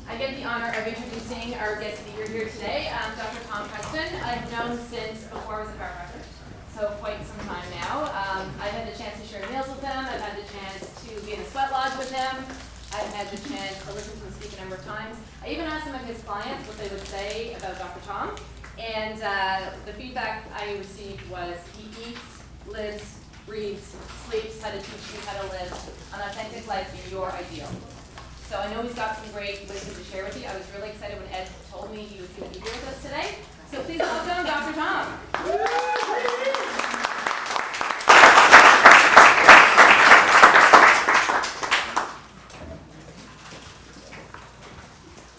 I get the honor of introducing our guest speaker here today, Dr. Tom Preston. I've known since before I was a chiropractor, so quite some time now. I've had the chance to share meals with him. I've had the chance to be in the sweat lodge with him. I've had the chance to listen to him speak a number of times. I even asked some of his clients what they would say about Dr. Tom, and the feedback I received was he eats, lives, breathes, sleeps how to teach you how to live an authentic life in your ideal. So I know he's got some great wisdom to share with you. I was really excited when Ed told me he was going to be here with us today. So please welcome Dr. Tom.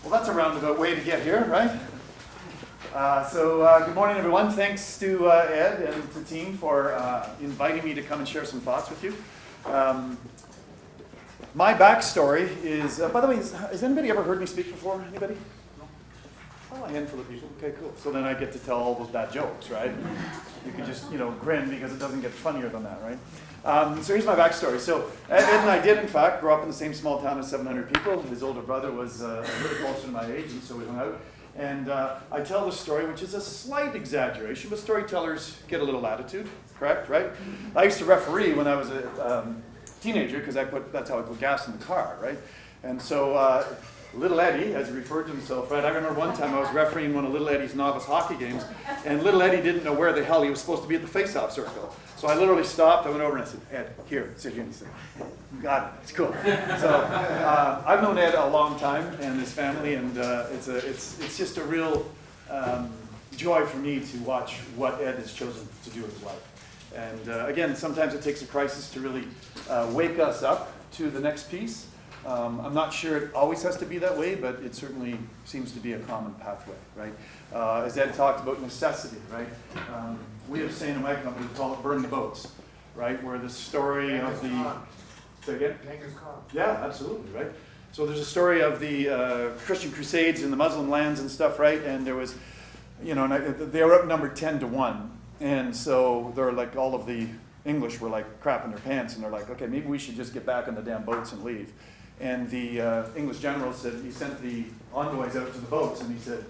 Well, that's a roundabout way to get here, right? Good morning, everyone. Thanks to Ed and the team for inviting me to come and share some thoughts with you. My backstory is, by the way, has anybody ever heard me speak before? Anybody? No? Oh, a handful of people. Okay, cool. So then I get to tell all those bad jokes, right? You can just, grin because it doesn't get funnier than that, right? So here's my backstory. So Ed and I did, in fact, grow up in the same small town of 700 people. His older brother was a little closer to my age, and so we hung out. And I tell this story, which is a slight exaggeration, but storytellers get a little attitude, correct, right? I used to referee when I was a teenager because that's how I put gas in the car, right? And so Little Eddie, as he referred to himself, right? I remember one time I was refereeing one of Little Eddie's novice hockey games, and Little Eddie didn't know where the hell he was supposed to be at the face-off circle. So I literally stopped, I went over and I said, Ed, here, sit here. And he said, got it, it's cool. So I've known Ed a long time and his family, and it's just a real joy for me to watch what Ed has chosen to do with his life. And again, sometimes it takes a crisis to really wake us up to the next piece. I'm not sure it always has to be that way, but it certainly seems to be a common pathway, right? As Ed talked about necessity, right? We have a saying in my company, we call it burn the boats, right? Where the story of the... Say again? Genghis Khan. Yeah, absolutely, right? So there's a story of the Christian Crusades in the Muslim lands and stuff, right? And there was, they were outnumbered 10-1. And so they're like, all of the English were like crapping their pants, and they're like, okay, maybe we should just get back on the damn boats and leave. And the English general said, he sent the envoys out to the boats, and he said,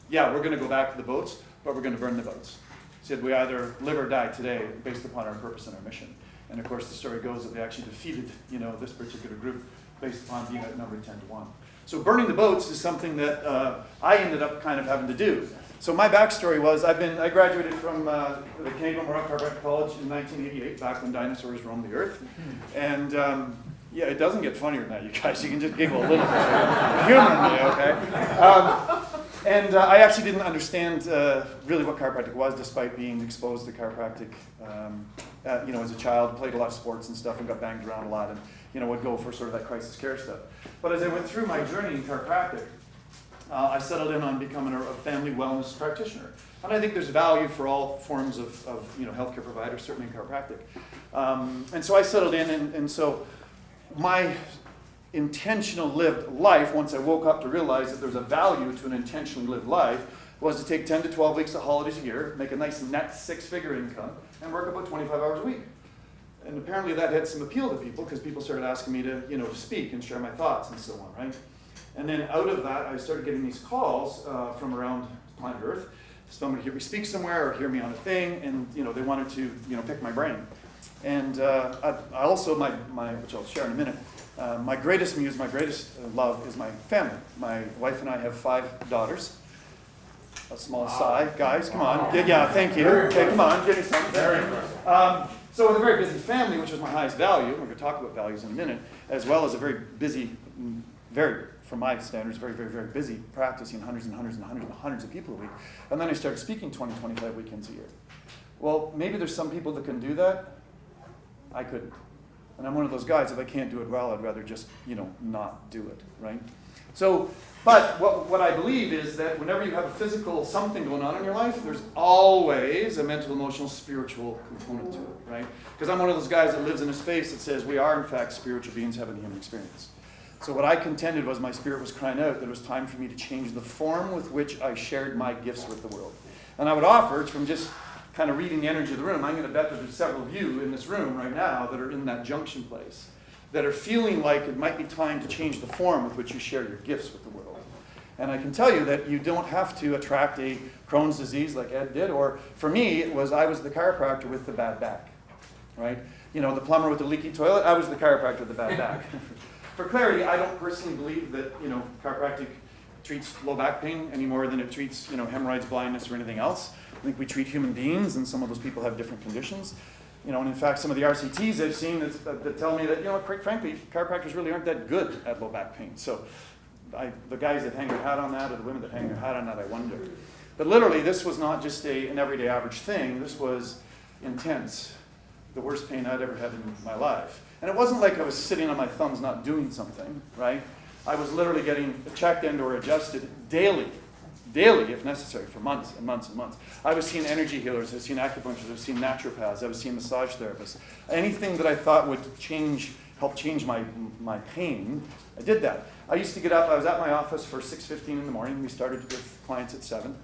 yeah, we're going to go back to the boats, but we're going to burn the boats. He said, we either live or die today based upon our purpose and our mission. And of course, the story goes that they actually defeated, this particular group based upon being outnumbered 10-1. So burning the boats is something that I ended up kind of having to do. So my backstory was, I graduated from the Canadian Chiropractic College in 1988, back when dinosaurs roamed the earth. And yeah, it doesn't get funnier than that, you guys. You can just giggle a little bit. Humor me, okay? And I actually didn't understand really what chiropractic was, despite being exposed to chiropractic as a child. Played a lot of sports and stuff and got banged around a lot, and would go for sort of that crisis care stuff. But as I went through my journey in chiropractic, I settled in on becoming a family wellness practitioner. And I think there's value for all forms of healthcare providers, certainly in chiropractic. And so I settled in, and so my intentional lived life, once I woke up to realize that there's a value to an intentionally lived life, was to take 10 to 12 weeks of holidays a year, make a nice net 6-figure income, and work about 25 hours a week. And apparently that had some appeal to people, because people started asking me to speak and share my thoughts and so on, right? And then out of that, I started getting these calls from around planet Earth. Somebody hear me speak somewhere or hear me on a thing, and they wanted to pick my brain. And I also, which I'll share in a minute, my greatest muse, my greatest love is my family. My wife and I have 5 daughters. A small sigh, guys, come on. Yeah, thank you. Okay, come on, give me something. So with a very busy family, which is my highest value, we're going to talk about values in a minute, as well as a very busy, from my standards, very, very, very busy, practicing hundreds and hundreds and hundreds and hundreds of people a week. And then I started speaking 20, 25 weekends a year. Well, maybe there's some people that can do that. I couldn't. And I'm one of those guys, if I can't do it well, I'd rather just, not do it, right? So, but what I believe is that whenever you have a physical something going on in your life, there's always a mental, emotional, spiritual component to it, right? Because I'm one of those guys that lives in a space that says we are, in fact, spiritual beings having a human experience. So what I contended was my spirit was crying out that it was time for me to change the form with which I shared my gifts with the world. And I would offer, from just kind of reading the energy of the room, I'm going to bet that there's several of you in this room right now that are in that junction place. that are feeling like it might be time to change the form with which you share your gifts with the world. And I can tell you that you don't have to attract a Crohn's disease like Ed did, or for me, I was the chiropractor with the bad back, right? You know, the plumber with the leaky toilet, I was the chiropractor with the bad back. For clarity, I don't personally believe that, chiropractic treats low back pain any more than it treats, hemorrhoids, blindness, or anything else. I think we treat human beings, and some of those people have different conditions. And in fact, some of the RCTs I've seen that tell me that, quite frankly, chiropractors really aren't that good at low back pain. So the guys that hang their hat on that, or the women that hang their hat on that, I wonder. But literally, this was not just an everyday average thing. This was intense. The worst pain I'd ever had in my life. And it wasn't like I was sitting on my thumbs not doing something, right? I was literally getting checked and or adjusted daily if necessary, for months and months and months. I was seeing energy healers, I was seeing acupuncturists, I was seeing naturopaths, I was seeing massage therapists. Anything that I thought would help change my pain, I did that. I used to get up, I was at my office for 6:15 in the morning. We started with clients at 7.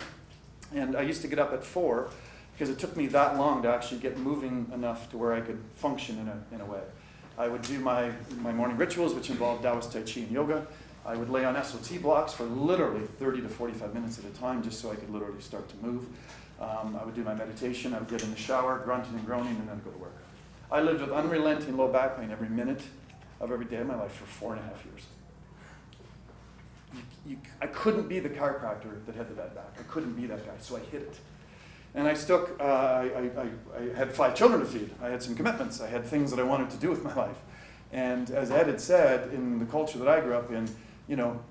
And I used to get up at 4 because it took me that long to actually get moving enough to where I could function in a way. I would do my morning rituals, which involved Taoist Tai Chi and yoga. I would lay on SOT blocks for literally 30 to 45 minutes at a time just so I could literally start to move. I would do my meditation. I would get in the shower, grunting and groaning, and then go to work. I lived with unrelenting low back pain every minute of every day of my life for 4.5 years. I couldn't be the chiropractor that had the bad back. I couldn't be that guy, so I hid it. And I had 5 children to feed. I had some commitments. I had things that I wanted to do with my life. And as Ed had said, in the culture that I grew up in,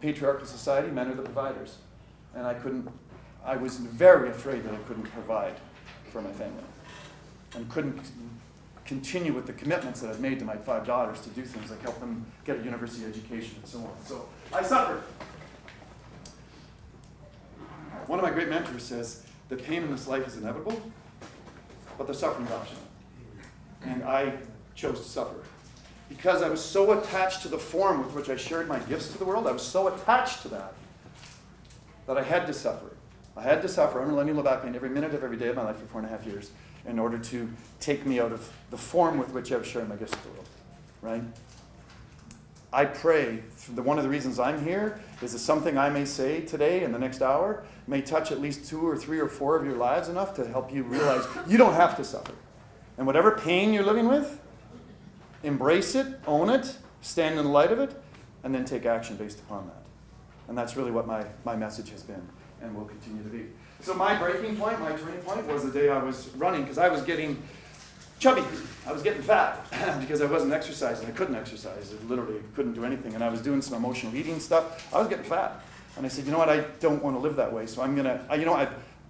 patriarchal society, men are the providers. And I was very afraid that I couldn't provide for my family. And couldn't continue with the commitments that I'd made to my 5 daughters to do things like help them get a university education and so on. So I suffered. One of my great mentors says, the pain in this life is inevitable, but the suffering is optional. And I chose to suffer. Because I was so attached to the form with which I shared my gifts to the world, I was so attached to that I had to suffer. I had to suffer unrelenting low back pain every minute of every day of my life for 4.5 years in order to take me out of the form with which I was sharing my gifts to the world. Right? I pray, one of the reasons I'm here is that something I may say today in the next hour may touch at least 2 or 3 or 4 of your lives enough to help you realize you don't have to suffer. And whatever pain you're living with, embrace it, own it, stand in the light of it, and then take action based upon that. And that's really what my message has been and will continue to be. So my breaking point, my turning point was the day I was running because I was getting chubby. I was getting fat because I wasn't exercising. I couldn't exercise. I literally couldn't do anything. And I was doing some emotional eating stuff. I was getting fat. And I said, you know what, I don't want to live that way. So I'm going to,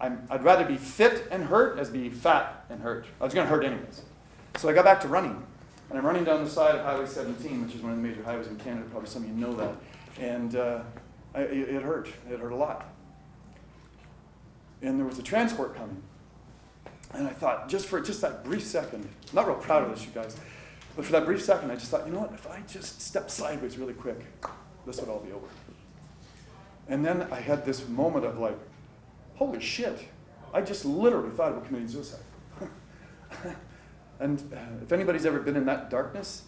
I'd rather be fit and hurt as be fat and hurt. I was going to hurt anyways. So I got back to running. And I'm running down the side of Highway 17, which is one of the major highways in Canada. Probably some of you know that. And it hurt. It hurt a lot. And there was a transport coming. And I thought, just that brief second, I'm not real proud of this, you guys, but for that brief second, I just thought, you know what, if I just step sideways really quick, this would all be over. And then I had this moment of like, holy shit, I just literally thought about committing suicide. And if anybody's ever been in that darkness,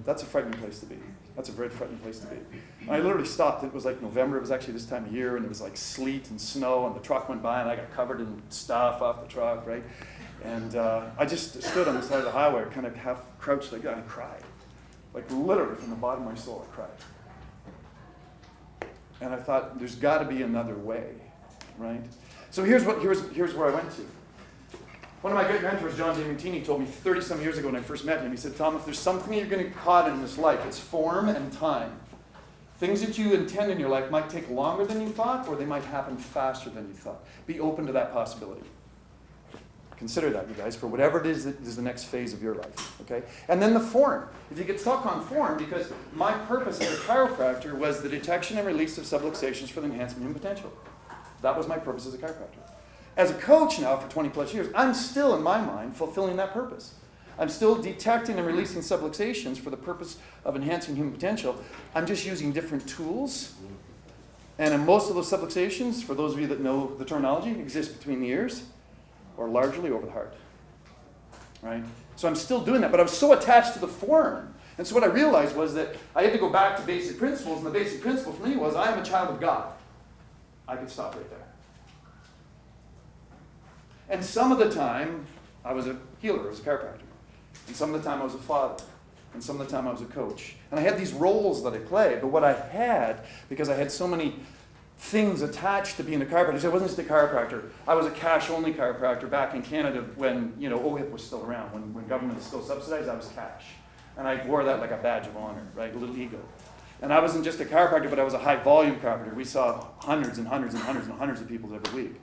that's a frightening place to be. That's a very frightening place to be. And I literally stopped. It was like November. It was actually this time of year, and it was like sleet and snow, and the truck went by, and I got covered in stuff off the truck, right? And I just stood on the side of the highway, kind of half crouched like that, and I cried. Like literally from the bottom of my soul, I cried. And I thought, there's got to be another way, right? So here's where I went to. One of my great mentors, John DeMartini, told me 30-some years ago when I first met him, he said, Tom, if there's something you're going to get caught in this life, it's form and time. Things that you intend in your life might take longer than you thought, or they might happen faster than you thought. Be open to that possibility. Consider that, you guys, for whatever it is that is the next phase of your life, okay? And then the form. If you get stuck on form, because my purpose as a chiropractor was the detection and release of subluxations for the enhancement of human potential. That was my purpose as a chiropractor. As a coach now for 20 plus years, I'm still, in my mind, fulfilling that purpose. I'm still detecting and releasing subluxations for the purpose of enhancing human potential. I'm just using different tools. And in most of those subluxations, for those of you that know the terminology, exist between the ears or largely over the heart. Right? So I'm still doing that, but I was so attached to the form And so what I realized was that I had to go back to basic principles, and the basic principle for me was I am a child of God. I could stop right there. And some of the time, I was a healer, I was a chiropractor. And some of the time I was a father. And some of the time I was a coach. And I had these roles that I played, but what I had, because I had so many things attached to being a chiropractor, I wasn't just a chiropractor, I was a cash-only chiropractor back in Canada when, OHIP was still around. When government was still subsidized, I was cash. And I wore that like a badge of honor, right, a little ego. And I wasn't just a chiropractor, but I was a high-volume chiropractor. We saw hundreds and hundreds and hundreds and hundreds of people every week.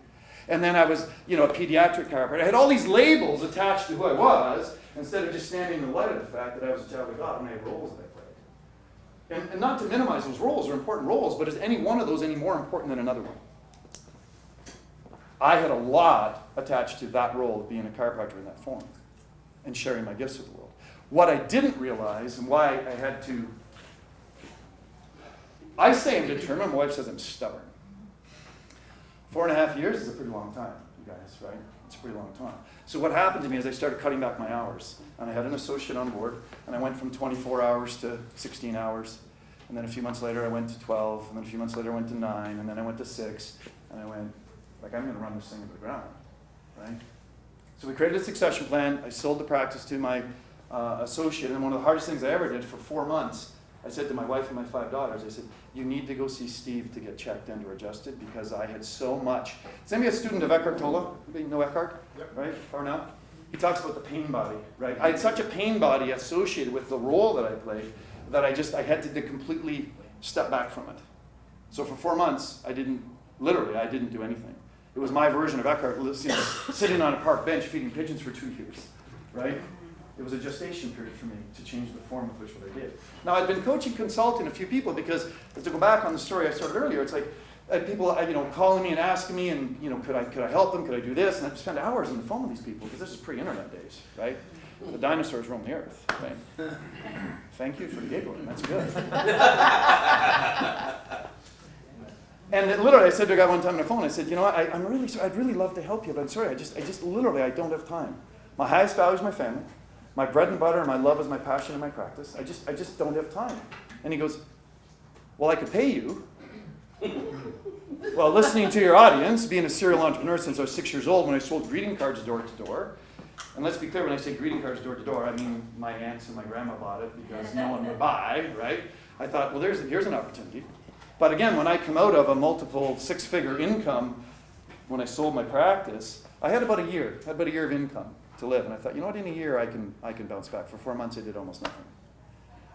And then I was, a pediatric chiropractor. I had all these labels attached to who I was, instead of just standing in the light of the fact that I was a child of God and I had roles that I played. And not to minimize those roles, they're important roles, but is any one of those any more important than another one? I had a lot attached to that role of being a chiropractor in that form and sharing my gifts with the world. What I didn't realize and why I had to, I say I'm determined, my wife says I'm stubborn. 4.5 years is a pretty long time, you guys, right? It's a pretty long time. So what happened to me is I started cutting back my hours. And I had an associate on board, and I went from 24 hours to 16 hours. And then a few months later I went to 12, and then a few months later I went to 9, and then I went to 6. And I went, I'm going to run this thing into the ground, right? So we created a succession plan. I sold the practice to my associate, and one of the hardest things I ever did for 4 months, I said to my wife and my 5 daughters, I said, you need to go see Steve to get checked in or adjusted because I had so much. Is anybody a student of Eckhart Tolle? Anybody know Eckhart? Yep. Right? Or now? He talks about the pain body, right? I had such a pain body associated with the role that I played that I had to completely step back from it. So for 4 months, I didn't do anything. It was my version of Eckhart sitting on a park bench feeding pigeons for 2 years, right? It was a gestation period for me to change the form of which what I did. Now, I'd been coaching, consulting a few people because, to go back on the story I started earlier, it's like people, calling me and asking me, and could I help them? Could I do this? And I'd spend hours on the phone with these people because this is pre-internet days, right? The dinosaurs roamed the earth, right? Thank you for giggling. That's good. And literally, I said to a guy one time on the phone, I said, I'm really sorry. I'd really love to help you, but I'm sorry. I just literally, I don't have time. My highest value is my family. My bread and butter and my love is my passion and my practice. I just don't have time. And he goes, well, I could pay you. Well, listening to your audience, being a serial entrepreneur since I was 6 years old when I sold greeting cards door to door. And let's be clear, when I say greeting cards door to door, I mean my aunts and my grandma bought it because no one would buy, right? I thought, well, here's an opportunity. But again, when I come out of a multiple 6-figure income, when I sold my practice, I had about a year of income to live. And I thought, in a year I can bounce back. For 4 months I did almost nothing.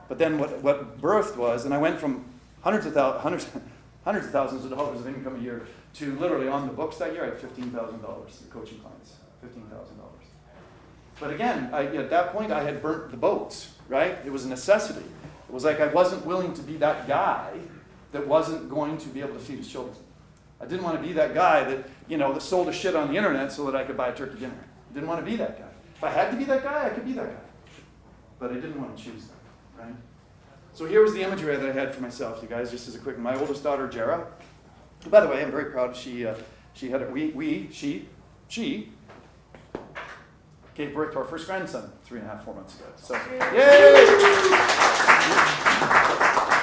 But then what birthed was, and I went from hundreds of thousands of dollars of income a year to literally on the books that year I had $15,000 in coaching clients. $15,000. But again, at that point I had burnt the boats, right? It was a necessity. It was like I wasn't willing to be that guy that wasn't going to be able to feed his children. I didn't want to be that guy that sold a shit on the internet so that I could buy a turkey dinner. I didn't want to be that guy. If I had to be that guy, I could be that guy. But I didn't want to choose that, right? So here was the imagery that I had for myself, you guys, just as a quick. My oldest daughter, Jera. By the way, I'm very proud. She had it. She gave birth to our first grandson 3.5, 4 months ago. So, yay!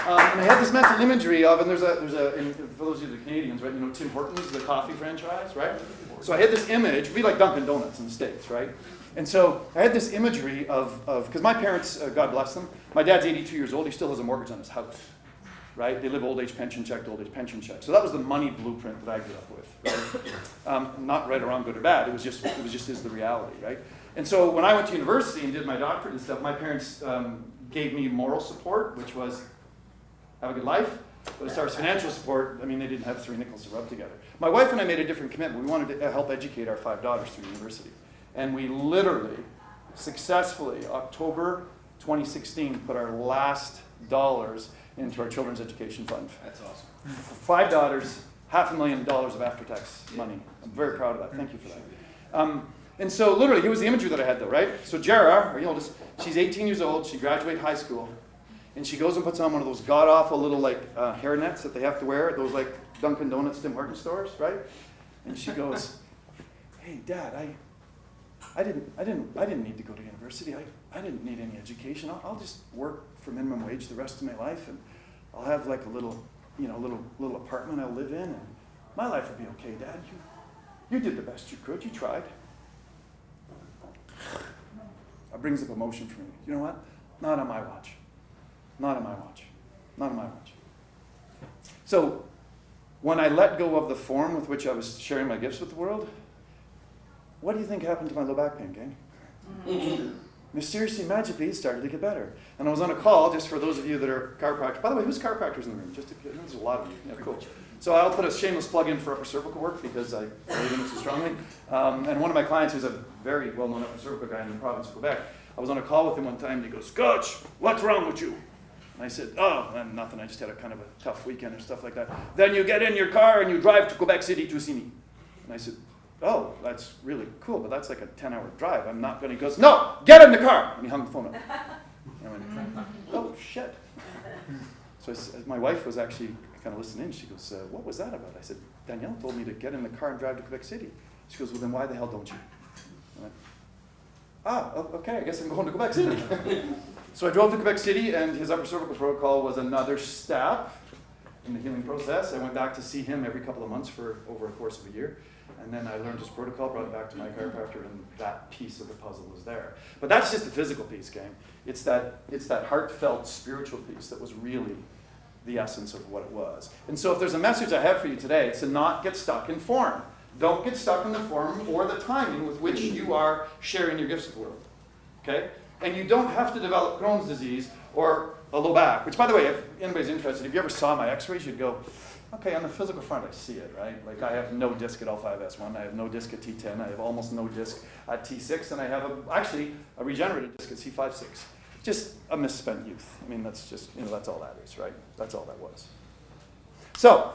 And I had this mental imagery of, and there's a for those of you that are Canadians, right? Tim Hortons, the coffee franchise, right? So I had this image. We like Dunkin' Donuts in the States, right? And so I had this imagery of because my parents, God bless them, my dad's 82 years old. He still has a mortgage on his house, right? They live old age pension check to old age pension check. So that was the money blueprint that I grew up with, right? Not right or wrong, good or bad. It was just is the reality, right? And so when I went to university and did my doctorate and stuff, my parents gave me moral support, which was have a good life. But as far as financial support, they didn't have 3 nickels to rub together. My wife and I made a different commitment. We wanted to help educate our 5 daughters through university. And we literally, successfully, October 2016, put our last dollars into our children's education fund. That's awesome. 5 daughters, $500,000 of after-tax money. I'm very proud of that. Thank you for that. And so literally, here was the imagery that I had though, right? So Jera, our oldest, she's 18 years old. She graduated high school. And she goes and puts on one of those god-awful little hair nets that they have to wear at those Dunkin' Donuts, Tim Hortons stores, right? And she goes, hey, Dad, I didn't need to go to university. I didn't need any education. I'll just work for minimum wage the rest of my life, and I'll have like a little apartment I'll live in, and my life will be okay, Dad. You did the best you could. You tried. That brings up emotion for me. You know what? Not on my watch. Not on my watch. Not on my watch. So, when I let go of the form with which I was sharing my gifts with the world, what do you think happened to my low back pain, gang? Mysteriously, magically, it started to get better. And I was on a call, just for those of you that are chiropractors. By the way, who's chiropractors in the room? There's a lot of you. Yeah, cool. So I'll put a shameless plug in for upper cervical work because I believe in it so strongly. And one of my clients, who's a very well-known upper cervical guy in the province of Quebec, I was on a call with him one time, and he goes, "Coach, what's wrong with you?" And I said, "Oh, nothing. I just had a kind of a tough weekend or stuff like that." "Then you get in your car and you drive to Quebec City to see me." And I said, "Oh, that's really cool, but that's like a 10-hour drive. I'm not going to." He goes, "No, get in the car." And he hung the phone up. And I went, "Oh, shit." So my wife was actually kind of listening in. She goes, "What was that about?" I said, "Danielle told me to get in the car and drive to Quebec City." She goes, "Well, then why the hell don't you?" I went, "Okay, I guess I'm going to Quebec City." So I drove to Quebec City, and his upper cervical protocol was another step in the healing process. I went back to see him every couple of months for over a course of a year. And then I learned his protocol, brought it back to my chiropractor, and that piece of the puzzle was there. But that's just the physical piece, gang. It's that heartfelt spiritual piece that was really the essence of what it was. And so if there's a message I have for you today, it's to not get stuck in form. Don't get stuck in the form or the timing with which you are sharing your gifts with the world. Okay? And you don't have to develop Crohn's disease or a low back, which, by the way, if anybody's interested, if you ever saw my x-rays, you'd go, okay, on the physical front, I see it, right? Like I have no disc at L5S1, I have no disc at T10, I have almost no disc at T6, and I have actually a regenerated disc at C5-6. Just a misspent youth. I mean, that's just, that's all that is, right? That's all that was. So,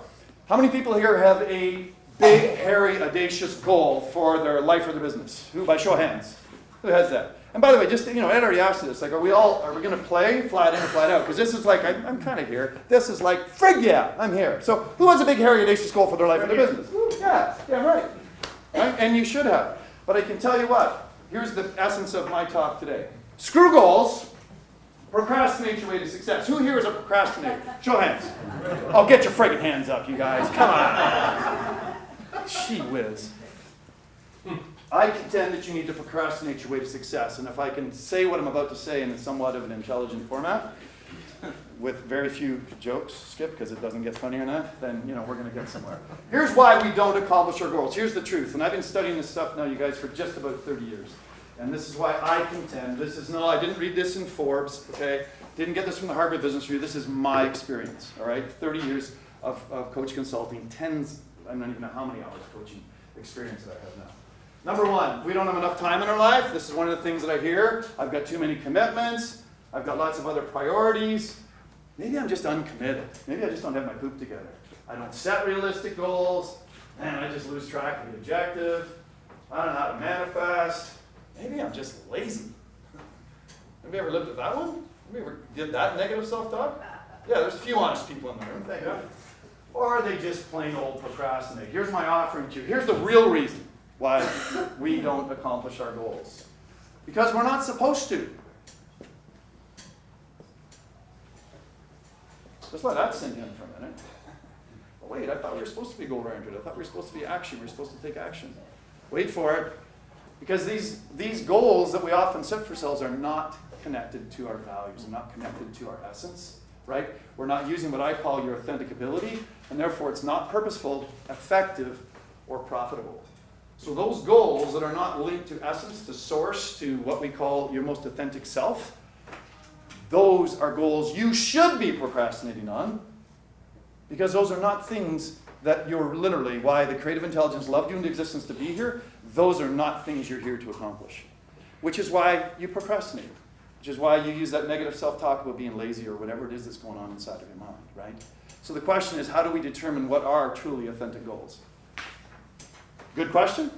how many people here have a big, hairy, audacious goal for their life or their business? Who, by show of hands? Who has that? And by the way, just, Ed already asked this, like, are we going to play flat in or flat out? Because this is like, I'm kind of here. This is like, frig yeah, I'm here. So who has a big, hairy, audacious goal for their life or their business? Yeah, right. And you should have. But I can tell you what, here's the essence of my talk today. Screw goals, procrastinate your way to success. Who here is a procrastinator? Show hands. Oh, get your friggin' hands up, you guys. Come on. Gee whiz. I contend that you need to procrastinate your way to success. And if I can say what I'm about to say in somewhat of an intelligent format, with very few jokes, Skip, because it doesn't get funnier than that, then we're going to get somewhere. Here's why we don't accomplish our goals. Here's the truth. And I've been studying this stuff now, you guys, for just about 30 years. And this is why I contend. I didn't read this in Forbes, okay? Didn't get this from the Harvard Business Review. This is my experience, all right? 30 years of coach consulting, I don't even know how many hours of coaching experience that I have now. Number one, we don't have enough time in our life. This is one of the things that I hear. I've got too many commitments. I've got lots of other priorities. Maybe I'm just uncommitted. Maybe I just don't have my poop together. I don't set realistic goals. Man, I just lose track of the objective. I don't know how to manifest. Maybe I'm just lazy. Have you ever lived with that one? Have you ever did that negative self-talk? Yeah, there's a few honest people in the room. Thank you. Or they just plain old procrastinate. Here's my offering to you. Here's the real reason why we don't accomplish our goals. Because we're not supposed to. Just let that sink in for a minute. But wait, I thought we were supposed to be goal-oriented. I thought we were supposed to be action. We were supposed to take action. Wait for it. Because these goals that we often set for ourselves are not connected to our values and not connected to our essence, right? We're not using what I call your authentic ability, and therefore it's not purposeful, effective, or profitable. So those goals that are not linked to essence, to source, to what we call your most authentic self, those are goals you should be procrastinating on, because those are not things that you're literally, why the creative intelligence loved you into existence to be here, those are not things you're here to accomplish. Which is why you procrastinate. Which is why you use that negative self-talk about being lazy or whatever it is that's going on inside of your mind, right? So the question is, how do we determine what are truly authentic goals? Good question?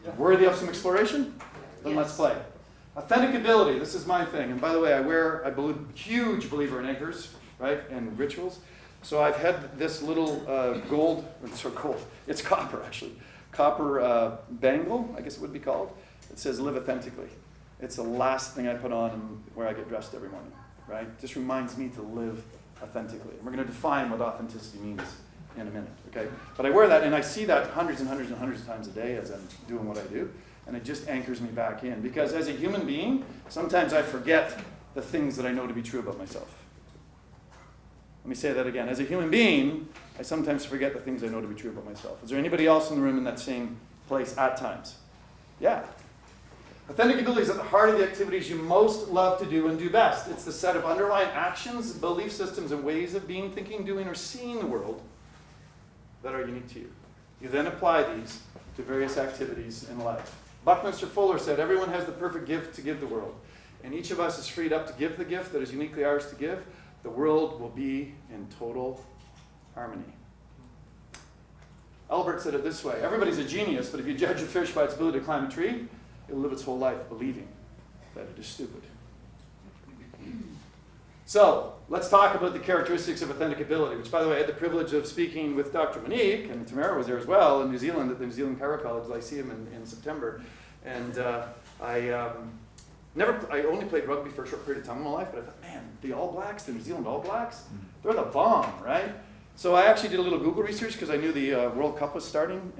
Yeah. Worthy of some exploration? Then let's play. Authentic ability, this is my thing. And by the way, I believe, huge believer in anchors, right, and rituals. So I've had this little gold, it's copper actually, copper bangle, I guess it would be called. It says live authentically. It's the last thing I put on where I get dressed every morning, right? It just reminds me to live authentically. And we're going to define what authenticity means in a minute, okay? But I wear that, and I see that hundreds and hundreds and hundreds of times a day as I'm doing what I do, and it just anchors me back in. Because as a human being, sometimes I forget the things that I know to be true about myself. Let me say that again. As a human being, I sometimes forget the things I know to be true about myself. Is there anybody else in the room in that same place at times? Yeah. Authentic ability is at the heart of the activities you most love to do and do best. It's the set of underlying actions, belief systems, and ways of being, thinking, doing, or seeing the world that are unique to you. You then apply these to various activities in life. Buckminster Fuller said, everyone has the perfect gift to give the world, and each of us is freed up to give the gift that is uniquely ours to give. The world will be in total harmony. Albert said it this way, everybody's a genius, but if you judge a fish by its ability to climb a tree, it'll live its whole life believing that it is stupid. So, let's talk about the characteristics of authentic ability, which, by the way, I had the privilege of speaking with Dr. Monique, and Tamara was there as well, in New Zealand, at the New Zealand Chiropractic Lyceum in September. And I only played rugby for a short period of time in my life, but I thought, man, the All Blacks, the New Zealand All Blacks, they're the bomb, right? So I actually did a little Google research because I knew the World Cup was starting.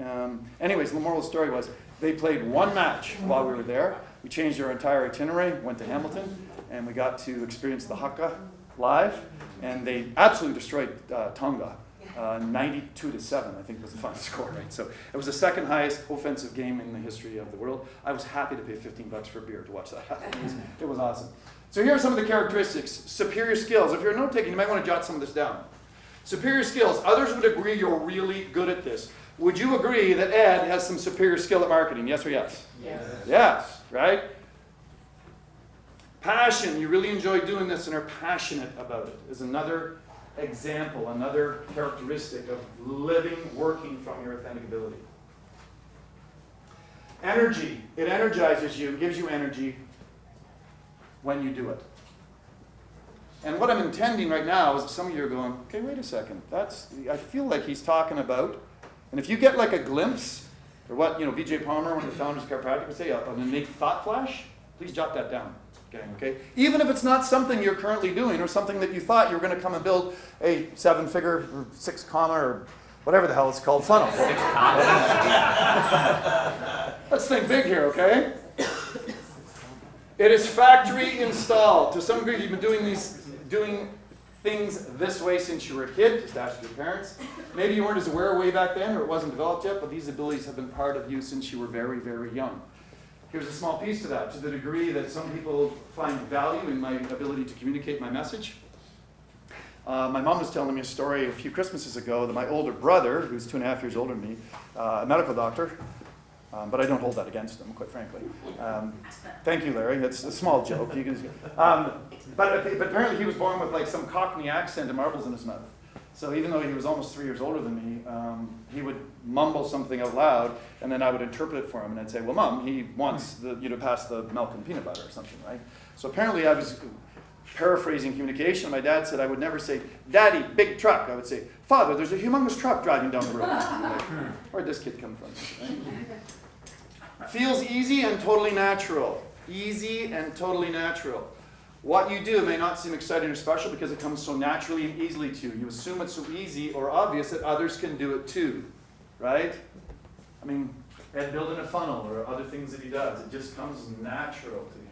Anyways, the moral of the story was they played one match while we were there. We changed our entire itinerary, went to Hamilton, and we got to experience the haka live. And they absolutely destroyed Tonga. 92-7, I think was the final score, right? So it was the second highest offensive game in the history of the world. I was happy to pay $15 for a beer to watch that happen. It was awesome. So here are some of the characteristics. Superior skills. If you're note taking, you might want to jot some of this down. Superior skills. Others would agree you're really good at this. Would you agree that Ed has some superior skill at marketing? Yes or yes? Yes. Yes, right? Passion. You really enjoy doing this and are passionate about it is another example, another characteristic of living, working from your authentic ability. Energy. It energizes you, gives you energy when you do it. And what I'm intending right now is that some of you are going, okay, wait a second. I feel like he's talking about, and if you get like a glimpse, or what, B.J. Palmer, one of the founders of Chiropractic, would say, an innate thought flash, please jot that down. Okay? Even if it's not something you're currently doing or something that you thought you were going to come and build a 7-figure or 6 comma or whatever the hell it's called funnel. 6 comma. Let's think big here, okay? It is factory installed. To some degree, you've been doing things this way since you were a kid, just ask your parents. Maybe you weren't as aware way back then or it wasn't developed yet, but these abilities have been part of you since you were very, very young. Here's a small piece to that, to the degree that some people find value in my ability to communicate my message. My mom was telling me a story a few Christmases ago that my older brother, who's 2.5 years older than me, a medical doctor, but I don't hold that against him, quite frankly. Thank you, Larry. It's a small joke. But apparently he was born with like some Cockney accent and marbles in his mouth. So even though he was almost 3 years older than me, he would mumble something out loud, and then I would interpret it for him, and I'd say, well, Mom, he wants you to pass the milk and peanut butter or something, right? So apparently I was paraphrasing communication. My dad said I would never say, Daddy, big truck. I would say, Father, there's a humongous truck driving down the road. Like, where'd this kid come from? Right? Feels easy and totally natural. Easy and totally natural. What you do may not seem exciting or special because it comes so naturally and easily to you. You assume it's so easy or obvious that others can do it too, right? I mean, Ed building a funnel or other things that he does, it just comes natural to him.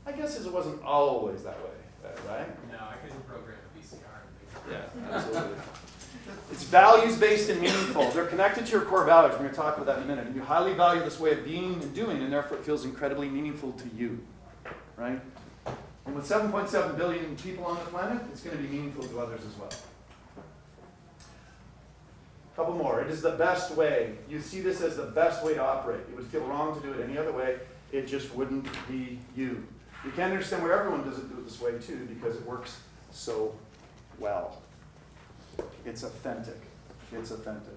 I guess it wasn't always that way, right? No, I couldn't program a VCR. Yeah, absolutely. It's values-based and meaningful. They're connected to your core values. We're going to talk about that in a minute. And you highly value this way of being and doing, and therefore it feels incredibly meaningful to you, right? And with 7.7 billion people on the planet, it's going to be meaningful to others as well. A couple more. It is the best way. You see this as the best way to operate. It would feel wrong to do it any other way. It just wouldn't be you. You can't understand why everyone doesn't do it this way, too, because it works so well. It's authentic. It's authentic.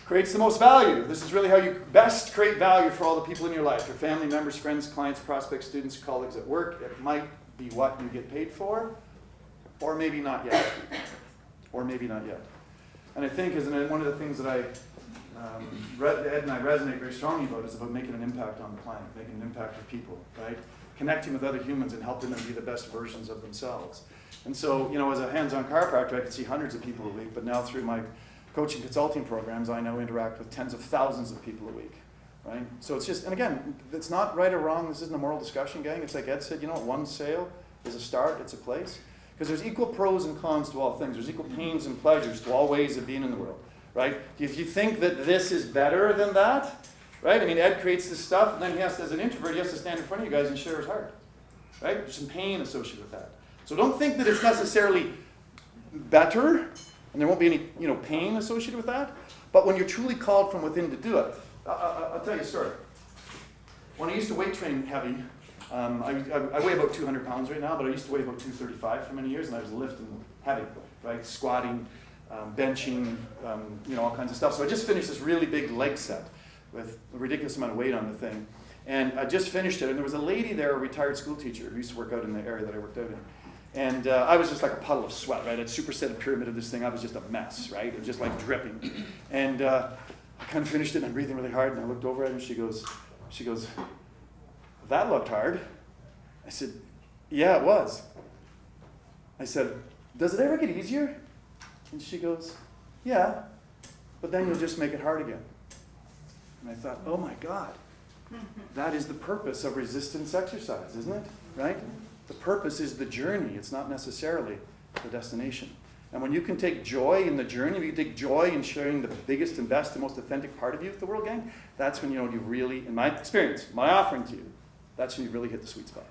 Creates the most value. This is really how you best create value for all the people in your life. Your family members, friends, clients, prospects, students, colleagues at work. It might be what you get paid for, or maybe not yet. Or maybe not yet. And I think one of the things that Ed and I resonate very strongly about is about making an impact on the planet, making an impact for people, right? Connecting with other humans and helping them be the best versions of themselves. And so, as a hands-on chiropractor, I could see hundreds of people a week, but now through my coaching consulting programs, I now interact with tens of thousands of people a week, right? So it's just, and again, it's not right or wrong. This isn't a moral discussion, gang. It's like Ed said, one sale is a start, it's a place. Because there's equal pros and cons to all things. There's equal pains and pleasures to all ways of being in the world, right? If you think that this is better than that, right? I mean, Ed creates this stuff, and then as an introvert, he has to stand in front of you guys and share his heart, right? There's some pain associated with that. So don't think that it's necessarily better, and there won't be any, pain associated with that. But when you're truly called from within to do it, I'll tell you a story. When I used to weight train heavy, I weigh about 200 pounds right now, but I used to weigh about 235 for many years, and I was lifting heavy, right? Squatting, benching, all kinds of stuff. So I just finished this really big leg set with a ridiculous amount of weight on the thing. And I just finished it, and there was a lady there, a retired school teacher, who used to work out in the area that I worked out in. And I was just like a puddle of sweat, right? I'd superset pyramid of this thing. I was just a mess, right? It was just like dripping. And I kind of finished it, and I'm breathing really hard, and I looked over at her, and she goes, that looked hard. I said, yeah, it was. I said, does it ever get easier? And she goes, yeah, but then you'll just make it hard again. And I thought, oh my God, that is the purpose of resistance exercise, isn't it? Right? The purpose is the journey. It's not necessarily the destination. And when you can take joy in the journey, if you take joy in sharing the biggest and best and most authentic part of you with the world, gang, that's when you really, in my experience, my offering to you, that's when you really hit the sweet spot.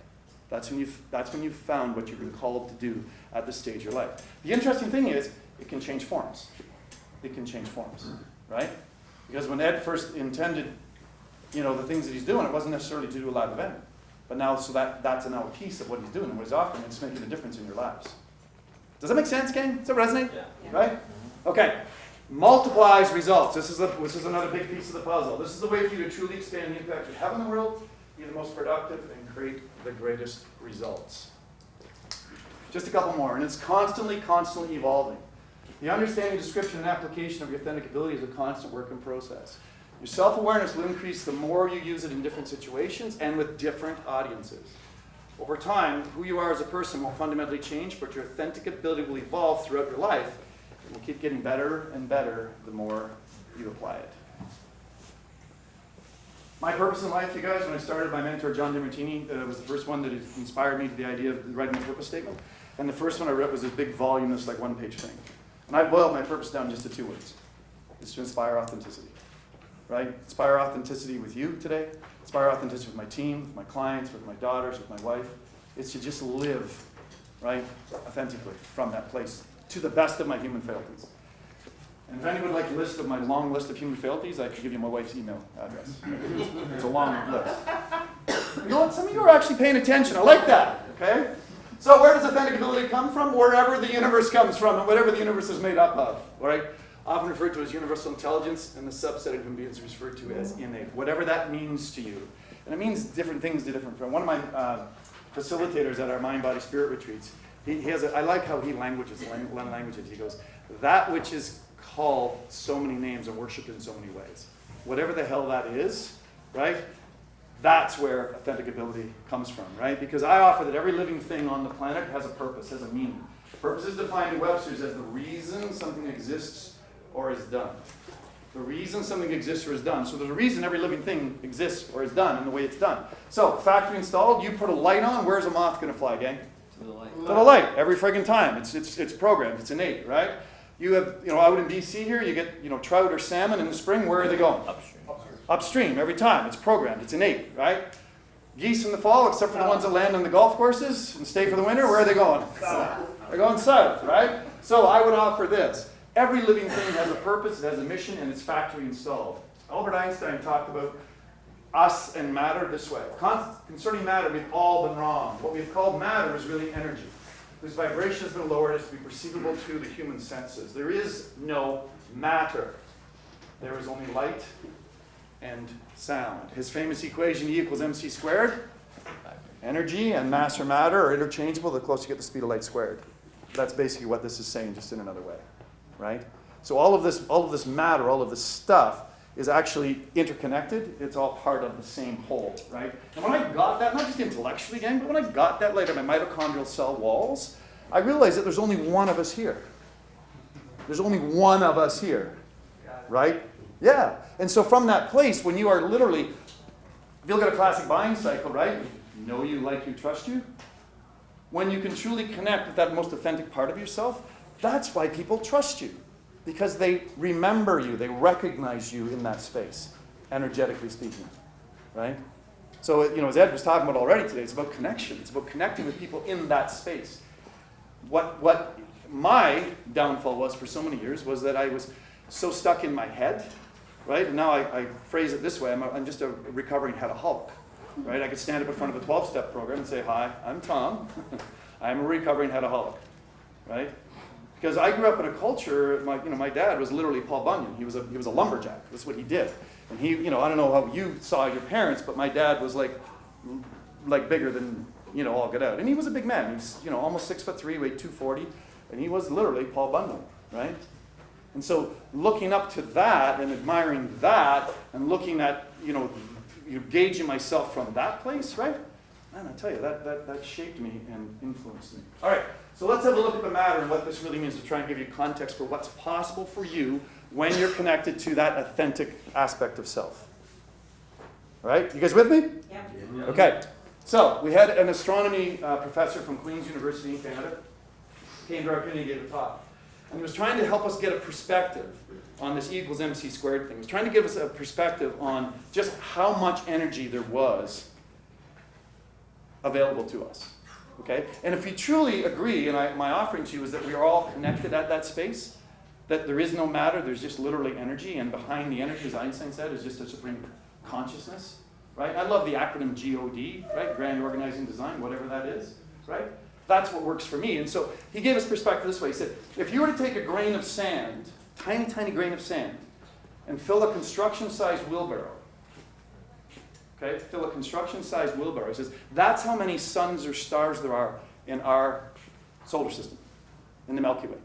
That's when you've found what you've been called to do at this stage of your life. The interesting thing is, it can change forms. It can change forms, right? Because when Ed first intended, the things that he's doing, it wasn't necessarily to do a live event. But now, so that's now a piece of what he's doing and what he's offering, and it's making a difference in your lives. Does that make sense, gang? Does that resonate? Yeah. Right? Okay. Multiplies results. This is another big piece of the puzzle. This is the way for you to truly expand the impact you have in the world, be the most productive, and create the greatest results. Just a couple more, and it's constantly evolving. The understanding, description, and application of your authentic ability is a constant work in process. Your self-awareness will increase the more you use it in different situations and with different audiences. Over time, who you are as a person will fundamentally change, but your authentic ability will evolve throughout your life and will keep getting better and better the more you apply it. My purpose in life, you guys, when I started, my mentor, John DeMartini, was the first one that inspired me to the idea of writing a purpose statement. And the first one I wrote was this big voluminous, like one-page thing. And I boiled my purpose down just to 2 words. It's to inspire authenticity, right? Inspire authenticity with you today. Inspire authenticity with my team, with my clients, with my daughters, with my wife. It's to just live, right, authentically from that place to the best of my human faculties. And if anyone would like a list of my long list of human faculties, I could give you my wife's email address. It's a long list. You know what? Some of you are actually paying attention. I like that, okay? So where does authentic ability come from? Wherever the universe comes from and whatever the universe is made up of, all right? Often referred to as universal intelligence, and the subset of human beings is referred to as innate, whatever that means to you. And it means different things to different people. One of my facilitators at our Mind, Body, Spirit retreats, he has I like how he languages. He goes, that which is called so many names and worshipped in so many ways. Whatever the hell that is, right? That's where authentic ability comes from, right? Because I offer that every living thing on the planet has a purpose, has a meaning. Purpose is defined in Webster's as the reason something exists or is done. The reason something exists or is done. So there's a reason every living thing exists or is done in the way it's done. So, factory installed, you put a light on, where's a moth going to fly, gang? To the light. To the light, every friggin' time. It's programmed, it's innate, right? You have, out in BC here, you get, trout or salmon in the spring, where are they going? Upstream. Upstream, every time. It's programmed, it's innate, right? Geese in the fall, except for the ones that land on the golf courses and stay for the winter, where are they going? South. They're going south, right? So I would offer this. Every living thing has a purpose, it has a mission, and it's factory installed. Albert Einstein talked about us and matter this way. Concerning matter, we've all been wrong. What we've called matter is really energy, whose vibration has been lowered as to be perceivable to the human senses. There is no matter. There is only light and sound. His famous equation, E equals mc squared. Energy and mass or matter are interchangeable the closer you get the speed of light squared. That's basically what this is saying, just in another way, right? So all of this matter, all of this stuff is actually interconnected. It's all part of the same whole, right? And when I got that, not just intellectually again, but when I got that later, my mitochondrial cell walls, I realized that there's only one of us here. There's only one of us here, right? Yeah. And so from that place, when you are literally, if you look at a classic buying cycle, right? Know you, like you, trust you. When you can truly connect with that most authentic part of yourself, that's why people trust you. Because they remember you, they recognize you in that space, energetically speaking, right? So, as Ed was talking about already today, it's about connection. It's about connecting with people in that space. What my downfall was for so many years was that I was so stuck in my head, right? And now I phrase it this way, I'm just a recovering headaholic, right? I could stand up in front of a 12-step program and say, hi, I'm Tom. I'm a recovering headaholic, right? Because I grew up in a culture, my dad was literally Paul Bunyan. He was a lumberjack. That's what he did. And he, I don't know how you saw your parents, but my dad was like bigger than, all get out. And he was a big man. He was, almost 6'3", weighed 240. And he was literally Paul Bunyan, right? And so looking up to that and admiring that and looking at, gauging myself from that place, right? Man, I tell you, that shaped me and influenced me. All right. So let's have a look at the matter and what this really means to try and give you context for what's possible for you when you're connected to that authentic aspect of self. All right? You guys with me? Yeah. Okay. So we had an astronomy professor from Queen's University in Canada. Came to our community and gave a talk. And he was trying to help us get a perspective on this E = MC² thing. He was trying to give us a perspective on just how much energy there was available to us. Okay? And if we truly agree, and my offering to you is that we are all connected at that space, that there is no matter, there's just literally energy, and behind the energy, as Einstein said, is just a supreme consciousness, right? I love the acronym GOD, right? Grand Organizing Design, whatever that is, right? That's what works for me. And so he gave us perspective this way. He said, if you were to take a grain of sand, tiny, tiny grain of sand, and fill a construction-sized wheelbarrow, okay, fill a construction-sized wheelbarrow. He says, that's how many suns or stars there are in our solar system, in the Milky Way.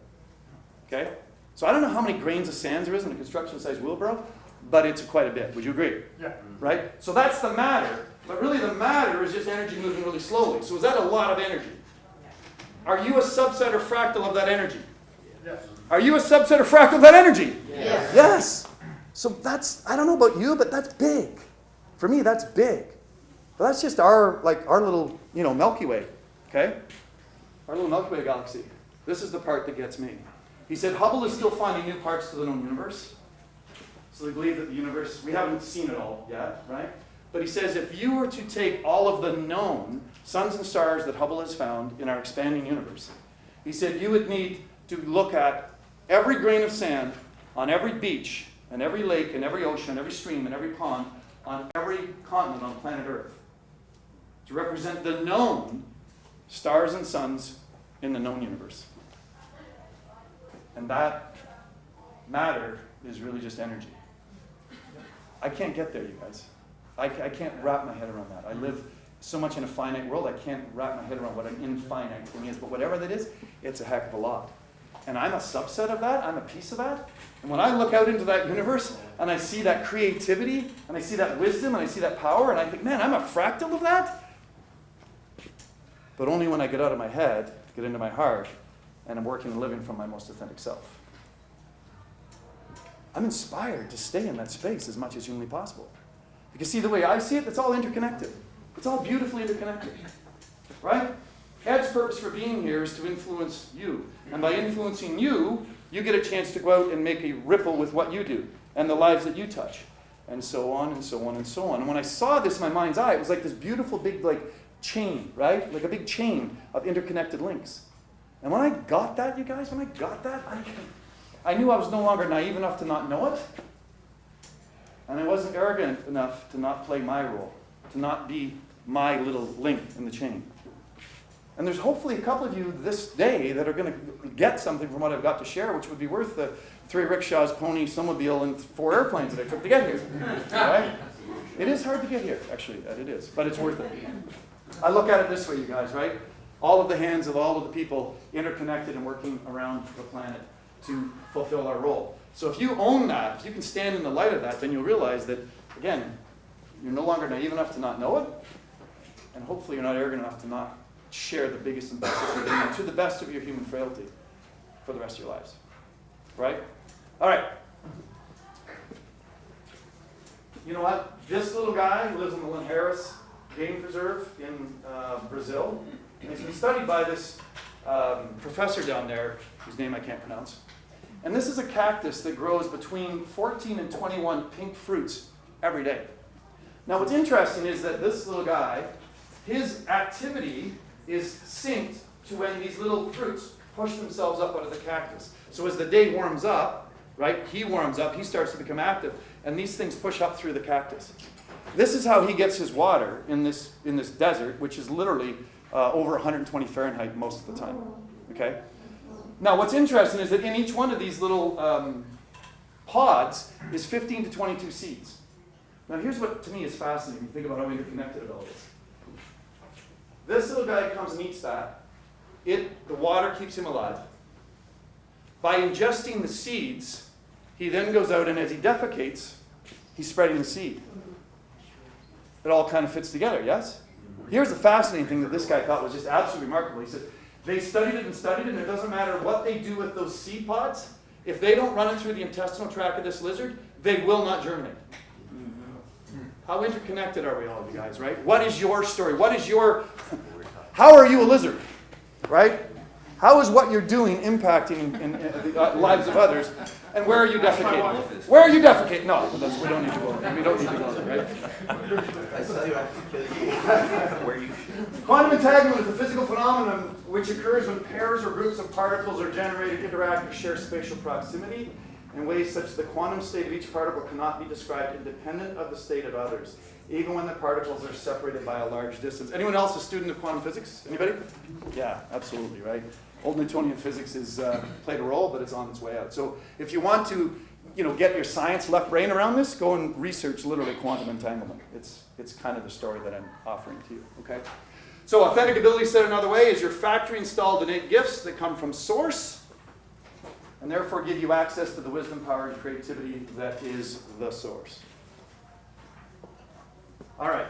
Okay? So I don't know how many grains of sand there is in a construction-sized wheelbarrow, but it's quite a bit. Would you agree? Yeah. Right? So that's the matter. But really the matter is just energy moving really slowly. So is that a lot of energy? Are you a subset or fractal of that energy? Yes. Are you a subset or fractal of that energy? Yes. Yes. So that's, I don't know about you, but that's big. For me, that's big. But that's just our little, Milky Way, okay? Our little Milky Way galaxy. This is the part that gets me. He said Hubble is still finding new parts to the known universe. So they believe that the universe, we haven't seen it all yet, right? But he says if you were to take all of the known suns and stars that Hubble has found in our expanding universe, he said you would need to look at every grain of sand on every beach and every lake and every ocean and every stream and every pond on every continent on planet Earth to represent the known stars and suns in the known universe. And that matter is really just energy. I can't get there, you guys. I can't wrap my head around that. I live so much in a finite world, I can't wrap my head around what an infinite thing is. But whatever that is, it's a heck of a lot. And I'm a subset of that. I'm a piece of that. And when I look out into that universe and I see that creativity and I see that wisdom and I see that power and I think, man, I'm a fractal of that. But only when I get out of my head, get into my heart, and I'm working and living from my most authentic self. I'm inspired to stay in that space as much as humanly possible. Because see, the way I see it, it's all interconnected. It's all beautifully interconnected. Right? Ed's purpose for being here is to influence you. And by influencing you, you get a chance to go out and make a ripple with what you do and the lives that you touch. And so on and so on and so on. And when I saw this in my mind's eye, it was like this beautiful big chain, right? Like a big chain of interconnected links. And when I got that, you guys, I knew I was no longer naive enough to not know it. And I wasn't arrogant enough to not play my role, to not be my little link in the chain. And there's hopefully a couple of you this day that are going to get something from what I've got to share, which would be worth the 3 rickshaws, pony, snowmobile, and 4 airplanes that I took to get here. Right? It is hard to get here, actually, it is, but it's worth it. I look at it this way, you guys, right? All of the hands of all of the people interconnected and working around the planet. to fulfill our role. So if you own that, if you can stand in the light of that, then you'll realize that, again, you're no longer naive enough to not know it, and hopefully you're not arrogant enough to not share the biggest and best of your to the best of your human frailty for the rest of your lives. Right? All right. You know what? This little guy who lives in the Linhares Game Preserve in Brazil, and he's been studied by this professor down there, whose name I can't pronounce. And this is a cactus that grows between 14 and 21 pink fruits every day. Now what's interesting is that this little guy, his activity is synced to when these little fruits push themselves up out of the cactus. So as the day warms up, right, he warms up, he starts to become active, and these things push up through the cactus. This is how he gets his water in this desert, which is literally over 120 Fahrenheit most of the time. Okay? Now what's interesting is that in each one of these little pods is 15 to 22 seeds. Now here's what to me is fascinating. Think about how interconnected it all is. This little guy comes and eats that. The water keeps him alive. By ingesting the seeds, he then goes out and as he defecates, he's spreading the seed. It all kind of fits together, yes? Here's the fascinating thing that this guy thought was just absolutely remarkable. He said, they studied it, and it doesn't matter what they do with those seed pods. If they don't run it through the intestinal tract of this lizard, they will not germinate. How interconnected are we all, you guys, right? What is your story? How are you a lizard, right? How is what you're doing impacting in the lives of others? And where are you defecating? Where are you defecating? No, we don't need to go there. We don't need to go there, right? I tell you, I have to kill you. Where you should. Quantum entanglement is a physical phenomenon which occurs when pairs or groups of particles are generated, interact, or share spatial proximity in ways such that the quantum state of each particle cannot be described independent of the state of others, even when the particles are separated by a large distance. Anyone else a student of quantum physics? Anybody? Yeah, absolutely, right? Old Newtonian physics has played a role, but it's on its way out. So if you want to get your science left brain around this, go and research literally quantum entanglement. It's kind of the story that I'm offering to you, okay? So authentic ability, said another way, is your factory installed innate gifts that come from source and therefore give you access to the wisdom, power, and creativity that is the source. All right.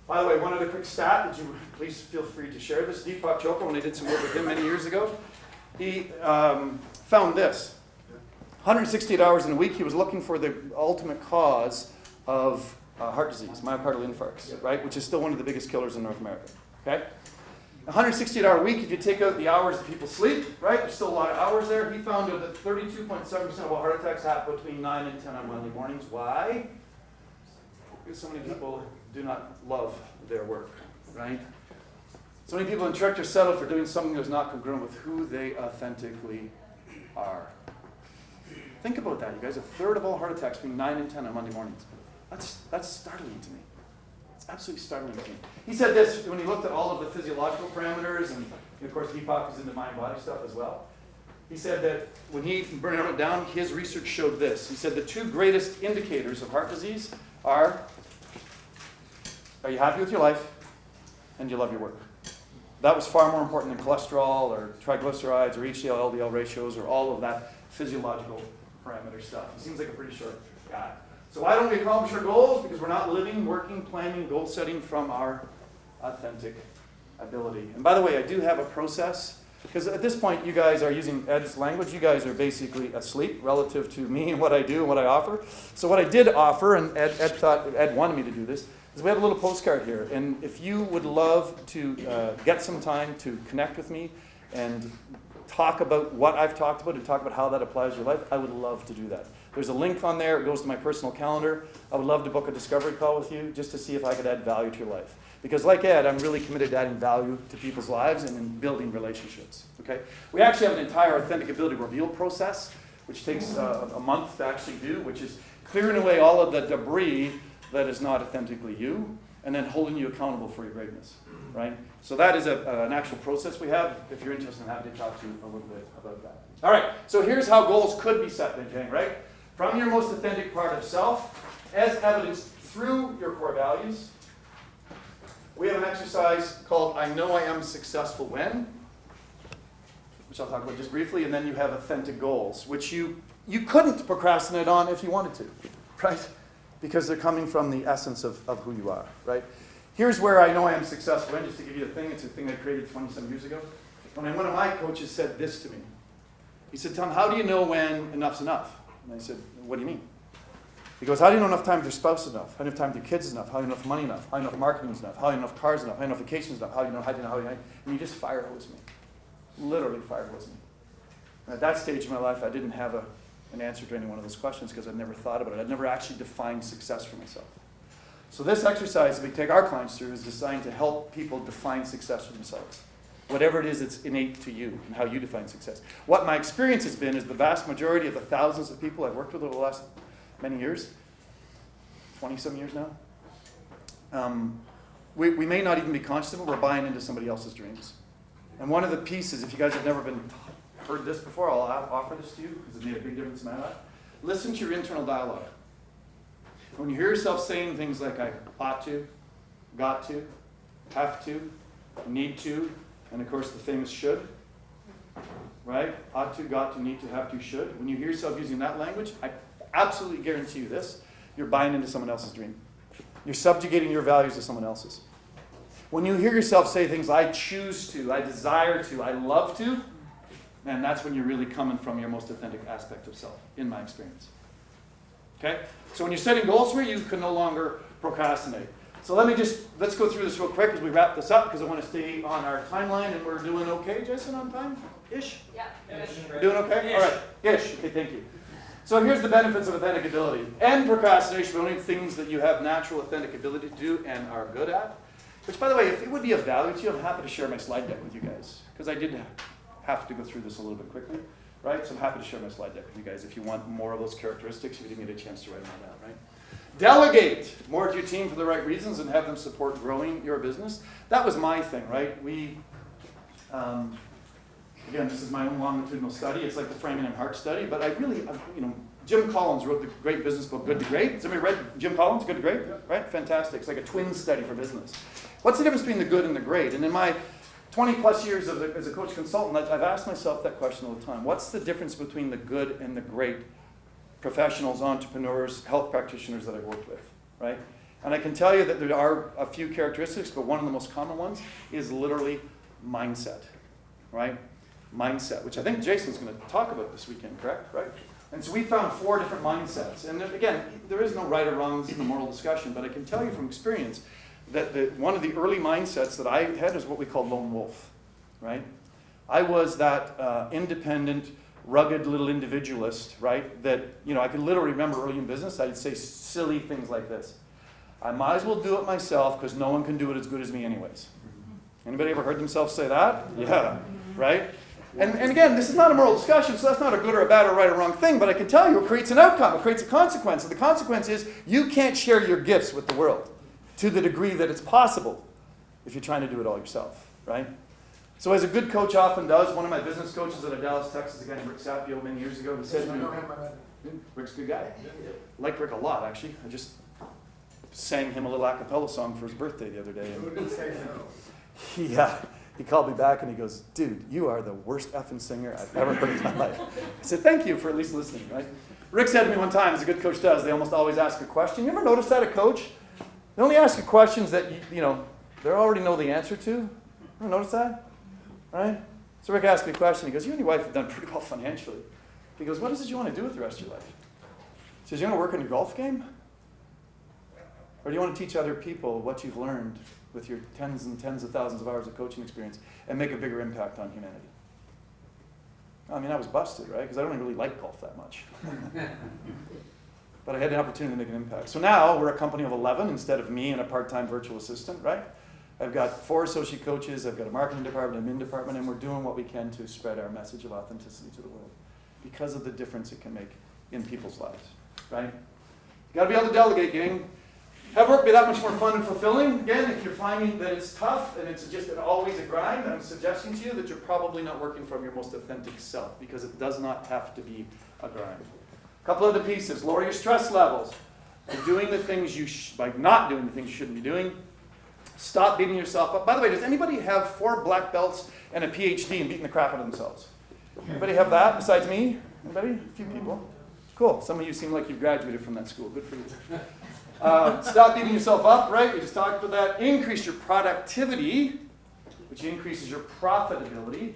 By the way, one other quick stat that you please feel free to share this. Deepak Chopra, when I did some work with him many years ago, he found this. 168 hours in a week, he was looking for the ultimate cause of heart disease, myocardial infarcts, right? Which is still one of the biggest killers in North America, okay? 168-hour week, if you take out the hours that people sleep, right? There's still a lot of hours there. He found out that 32.7% of all heart attacks happen between 9 and 10 on Monday mornings. Why? Because so many people do not love their work, right? So many people in church are settled for doing something that's not congruent with who they authentically are. Think about that, you guys. A third of all heart attacks between 9 and 10 on Monday mornings. That's startling to me. It's absolutely startling to me. He said this when he looked at all of the physiological parameters, and of course Deepak is into mind-body stuff as well. He said that when he burned it down, his research showed this. He said the two greatest indicators of heart disease are you happy with your life, and do you love your work? That was far more important than cholesterol or triglycerides or HDL, LDL ratios or all of that physiological parameter stuff. He seems like a pretty short guy. So why don't we accomplish our goals? Because we're not living, working, planning, goal setting from our authentic ability. And by the way, I do have a process, because at this point you guys are using Ed's language. You guys are basically asleep relative to me and what I do and what I offer. So what I did offer, and Ed wanted me to do this, is we have a little postcard here. And if you would love to get some time to connect with me and talk about what I've talked about and talk about how that applies to your life, I would love to do that. There's a link on there. It goes to my personal calendar. I would love to book a discovery call with you just to see if I could add value to your life. Because like Ed, I'm really committed to adding value to people's lives and in building relationships. Okay? We actually have an entire authentic ability reveal process, which takes a month to actually do, which is clearing away all of the debris that is not authentically you, and then holding you accountable for your greatness. Right? So that is an actual process we have. If you're interested, I'm happy to talk to you a little bit about that. All right, so here's how goals could be set then, Jane, right? From your most authentic part of self, as evidenced through your core values. We have an exercise called I Know I Am Successful When. which I'll talk about just briefly, and then you have authentic goals, which you couldn't procrastinate on if you wanted to, right? Because they're coming from the essence of who you are, right? Here's where I know I am successful, and just to give you a thing, it's a thing I created 20-some years ago. When one of my coaches said this to me, he said, Tom, how do you know when enough's enough? And I said, what do you mean? He goes, how do you know enough time with your spouse enough? How do you know time with your kids enough? How do you know enough money enough? How do you know if marketing is enough? How do you know if cars enough? How do you know if vacations enough? How do you know? And he just fire hosed me. Literally fire hosed me. And at that stage in my life, I didn't have an answer to any one of those questions because I'd never thought about it. I'd never actually defined success for myself. So this exercise that we take our clients through is designed to help people define success for themselves. Whatever it is that's innate to you and how you define success. What my experience has been is the vast majority of the thousands of people I've worked with over the last many years, 20-some years now, we may not even be conscious of it, we're buying into somebody else's dreams. And one of the pieces, if you guys have never heard this before, I'll offer this to you because it made a big difference in my life. Listen to your internal dialogue. When you hear yourself saying things like I ought to, got to, have to, need to, and of course the famous should, right? Ought to, got to, need to, have to, should. When you hear yourself using that language, I absolutely guarantee you this, you're buying into someone else's dream. You're subjugating your values to someone else's. When you hear yourself say things, I choose to, I desire to, I love to, man, that's when you're really coming from your most authentic aspect of self, in my experience. Okay? So when you're setting goals for you can no longer procrastinate. So let's go through this real quick as we wrap this up because I want to stay on our timeline and we're doing okay, Jason, on time? Ish? Yeah. We're doing okay? All right. Ish. Okay, thank you. So here's the benefits of authentic ability. And procrastination, only things that you have natural authentic ability to do and are good at. Which, by the way, if it would be of value to you, I'm happy to share my slide deck with you guys. Because I did have to go through this a little bit quickly. Right? So I'm happy to share my slide deck with you guys if you want more of those characteristics, if you didn't get a chance to write them all down, right? Delegate more to your team for the right reasons and have them support growing your business. That was my thing, right? Again, this is my own longitudinal study. It's like the Framingham Heart study, but I really, Jim Collins wrote the great business book, Good to Great. Has anybody read Jim Collins, Good to Great? Right? Fantastic. It's like a twin study for business. What's the difference between the good and the great? And in my 20 plus years as a coach consultant, I've asked myself that question all the time. What's the difference between the good and the great professionals, entrepreneurs, health practitioners that I've worked with, right? And I can tell you that there are a few characteristics, but one of the most common ones is literally mindset, right? Mindset, which I think Jason's going to talk about this weekend, correct? Right? And so we found 4 different mindsets. And again, there is no right or wrong, this is a moral discussion, but I can tell you from experience that one of the early mindsets that I had is what we call lone wolf, right? I was that independent, rugged little individualist, right? That, I can literally remember early in business, I'd say silly things like this. I might as well do it myself because no one can do it as good as me anyways. Anybody ever heard themselves say that? Yeah, right? And again, this is not a moral discussion, so that's not a good or a bad or right or wrong thing, but I can tell you it creates an outcome, it creates a consequence. And the consequence is you can't share your gifts with the world to the degree that it's possible if you're trying to do it all yourself, right? So as a good coach often does, one of my business coaches out of Dallas, Texas, a guy named Rick Sapio many years ago, he said to me, Rick's a good guy. I like Rick a lot, actually. I just sang him a little a cappella song for his birthday the other day. He called me back and he goes, dude, you are the worst effing singer I've ever heard in my life. I said, thank you for at least listening, right? Rick said to me one time, as a good coach does, they almost always ask a question. You ever notice that, a coach? They only ask you questions that, they already know the answer to. You ever notice that? Right? So Rick asked me a question. He goes, you and your wife have done pretty well financially. He goes, what is it you want to do with the rest of your life? He says, you want to work in a golf game? Or do you want to teach other people what you've learned with your tens and tens of thousands of hours of coaching experience and make a bigger impact on humanity? I mean, I was busted, right? Because I don't even really like golf that much. But I had the opportunity to make an impact. So now we're a company of 11 instead of me and a part-time virtual assistant, right? I've got 4 associate coaches, I've got a marketing department, an admin department, and we're doing what we can to spread our message of authenticity to the world because of the difference it can make in people's lives, right? You gotta be able to delegate, gang. Have work be that much more fun and fulfilling. Again, if you're finding that it's tough and it's just always a grind, I'm suggesting to you that you're probably not working from your most authentic self because it does not have to be a grind. A couple other pieces. Lower your stress levels by doing the things by not doing the things you shouldn't be doing. Stop beating yourself up. By the way, does anybody have 4 black belts and a PhD and beating the crap out of themselves? Anybody have that besides me? Anybody? A few people. Cool. Some of you seem like you've graduated from that school. Good for you. Stop beating yourself up, right? We just talked about that. Increase your productivity, which increases your profitability.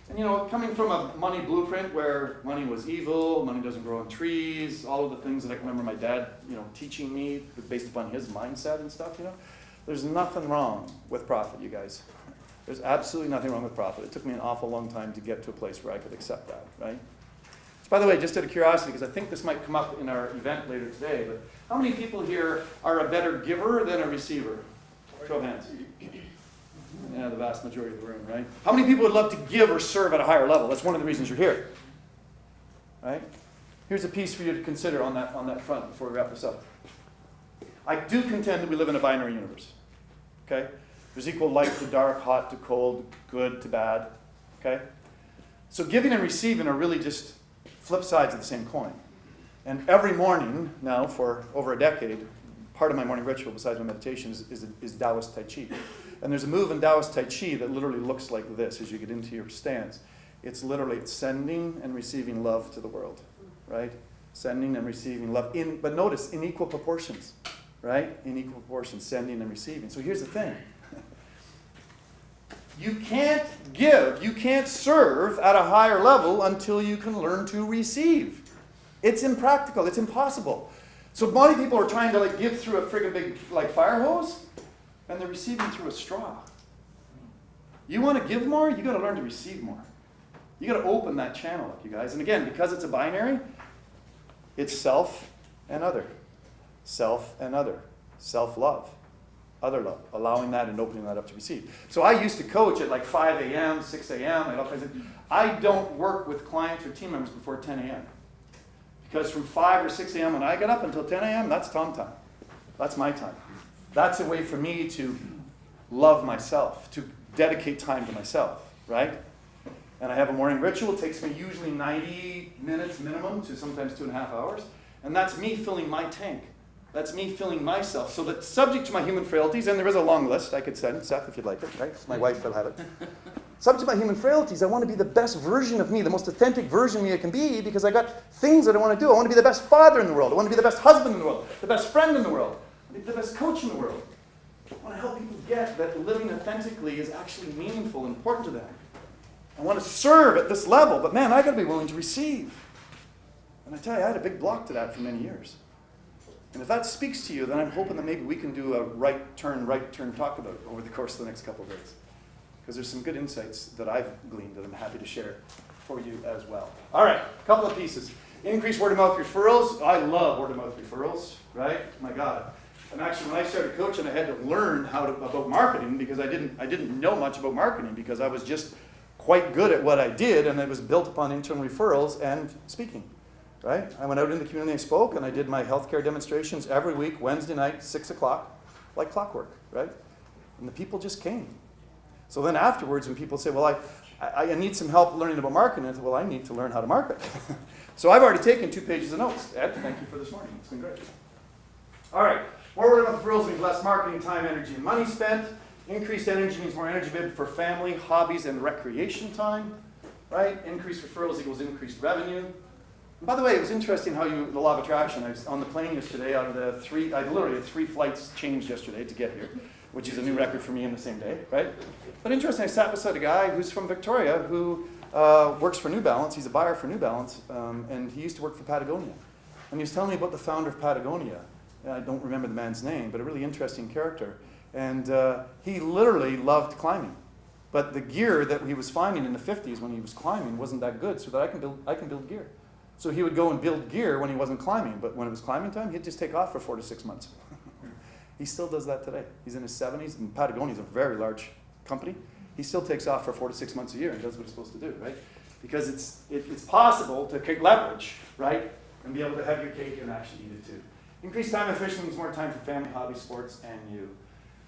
And coming from a money blueprint where money was evil, money doesn't grow on trees, all of the things that I can remember my dad, teaching me based upon his mindset and stuff, There's nothing wrong with profit, you guys. There's absolutely nothing wrong with profit. It took me an awful long time to get to a place where I could accept that, right? So by the way, just out of curiosity, because I think this might come up in our event later today, but how many people here are a better giver than a receiver? Show of hands. Yeah, the vast majority of the room, right? How many people would love to give or serve at a higher level? That's one of the reasons you're here, right? Here's a piece for you to consider on that front before we wrap this up. I do contend that we live in a binary universe, okay? There's equal light to dark, hot to cold, good to bad, okay? So giving and receiving are really just flip sides of the same coin. And every morning now for over a decade, part of my morning ritual besides my meditation is Taoist Tai Chi. And there's a move in Taoist Tai Chi that literally looks like this as you get into your stance. It's sending and receiving love to the world, right? Sending and receiving love, but notice, in equal proportions, right? In equal proportions, sending and receiving. So here's the thing. You can't give, you can't serve at a higher level until you can learn to receive. It's impractical, it's impossible. So many people are trying to give through a friggin' big fire hose, and they're receiving through a straw. You want to give more, you got to learn to receive more. You got to open that channel up, you guys. And again, because it's a binary, it's self and other. Self and other. Self-love. Other love. Allowing that and opening that up to receive. So I used to coach at 5 a.m., 6 a.m. I don't work with clients or team members before 10 a.m. Because from 5 or 6 a.m. when I get up until 10 a.m., that's Tom time. That's my time. That's a way for me to love myself, to dedicate time to myself, right? And I have a morning ritual. It takes me usually 90 minutes minimum to sometimes 2.5 hours. And that's me filling my tank. That's me filling myself. So that subject to my human frailties, and there is a long list I could send, Seth, if you'd like it, right? My wife will have it. Subject to my human frailties, I want to be the best version of me, the most authentic version of me I can be, because I got things that I want to do. I want to be the best father in the world. I want to be the best husband in the world, the best friend in the world, the best coach in the world. I want to help people get that living authentically is actually meaningful and important to them. I want to serve at this level, but man, I got to be willing to receive. And I tell you, I had a big block to that for many years. And if that speaks to you, then I'm hoping that maybe we can do a right turn talk about it over the course of the next couple of days. Because there's some good insights that I've gleaned that I'm happy to share for you as well. All right, a couple of pieces. Increase word-of-mouth referrals. I love word-of-mouth referrals, right? My God. And actually, when I started coaching, I had to learn about marketing because I didn't know much about marketing because I was just quite good at what I did, and it was built upon internal referrals and speaking, right? I went out in the community and spoke, and I did my healthcare demonstrations every week, Wednesday night, 6 o'clock, like clockwork, right? And the people just came. So then afterwards, when people say, well, I need some help learning about marketing, I said, well, I need to learn how to market. So I've already taken 2 pages of notes. Ed, thank you for this morning. It's been great. All right. More word-of-mouth referrals means less marketing time, energy, and money spent. Increased energy means more energy bid for family, hobbies, and recreation time. Right? Increased referrals equals increased revenue. And by the way, it was interesting how the law of attraction, I was on the plane yesterday out of the 3, I literally had 3 flights changed yesterday to get here, which is a new record for me in the same day, right? But interesting, I sat beside a guy who's from Victoria who works for New Balance. He's a buyer for New Balance, and he used to work for Patagonia. And he was telling me about the founder of Patagonia. I don't remember the man's name, but a really interesting character. And he literally loved climbing. But the gear that he was finding in the 50s when he was climbing wasn't that good, so that I can build gear. So he would go and build gear when he wasn't climbing, but when it was climbing time, he'd just take off for 4 to 6 months. He still does that today. He's in his 70s, and Patagonia is a very large company. He still takes off for 4 to 6 months a year and does what he's supposed to do, right? Because it's possible to take leverage, right, and be able to have your cake and actually eat it too. Increased time efficiency means more time for family, hobby, sports, and you.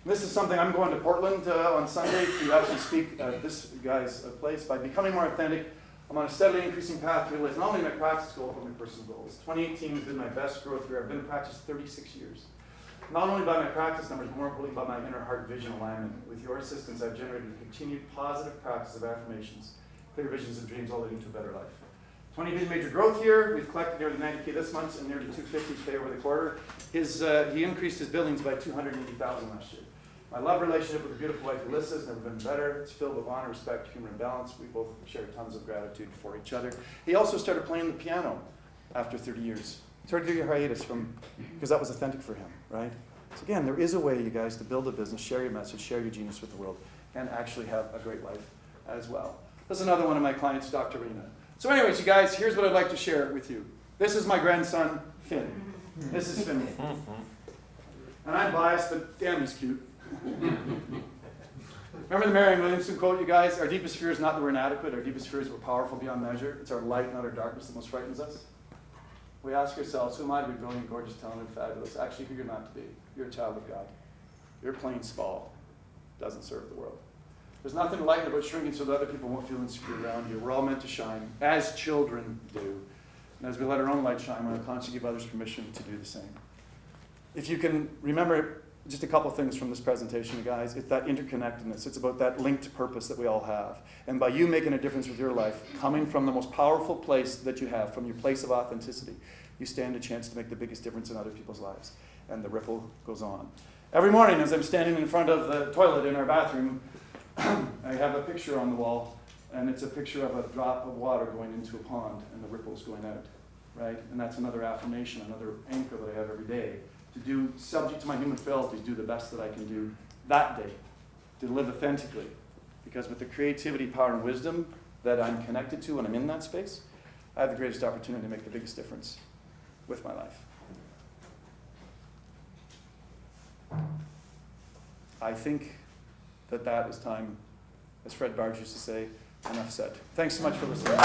And this is something I'm going to Portland on Sunday to actually speak at this guy's place. By becoming more authentic, I'm on a steadily increasing path to realize not only my practice goals, but my personal goals. 2018 has been my best growth year. I've been in practice 36 years. Not only by my practice numbers, but more importantly by my inner heart vision alignment. With your assistance, I've generated a continued positive practice of affirmations, Bigger visions and dreams all leading to a better life. 20 big major growth year. We've collected nearly 90K this month and nearly 250K over the quarter. He increased his billings by 280,000 last year. My love relationship with a beautiful wife, Alyssa, has never been better. It's filled with honor, respect, humor, and balance. We both share tons of gratitude for each other. He also started playing the piano after 30 years. Started doing a hiatus because that was authentic for him, right? So again, there is a way, you guys, to build a business, share your message, share your genius with the world, and actually have a great life as well. This is another one of my clients, Dr. Rena. So anyways, you guys, here's what I'd like to share with you. This is my grandson, Finn. This is Finn. And I'm biased, but damn, he's cute. Remember the Marianne Williamson quote, you guys? Our deepest fear is not that we're inadequate. Our deepest fear is we're powerful beyond measure. It's our light, not our darkness, that most frightens us. We ask ourselves, who am I to be brilliant, gorgeous, talented, fabulous? Actually, who you're not to be. You're a child of God. You're plain small. Doesn't serve the world. There's nothing enlightened about shrinking so that other people won't feel insecure around you. We're all meant to shine, as children do. And as we let our own light shine, we'll constantly give others permission to do the same. If you can remember just a couple things from this presentation, guys, it's that interconnectedness. It's about that linked purpose that we all have. And by you making a difference with your life, coming from the most powerful place that you have, from your place of authenticity, you stand a chance to make the biggest difference in other people's lives. And the ripple goes on. Every morning, as I'm standing in front of the toilet in our bathroom, I have a picture on the wall, and it's a picture of a drop of water going into a pond, and the ripples going out, right? And that's another affirmation, another anchor that I have every day. To do, subject to my human frailties, do the best that I can do that day, to live authentically. Because with the creativity, power, and wisdom that I'm connected to when I'm in that space, I have the greatest opportunity to make the biggest difference with my life. I think that is time, as Fred Barge used to say, enough said. Thanks so much for listening.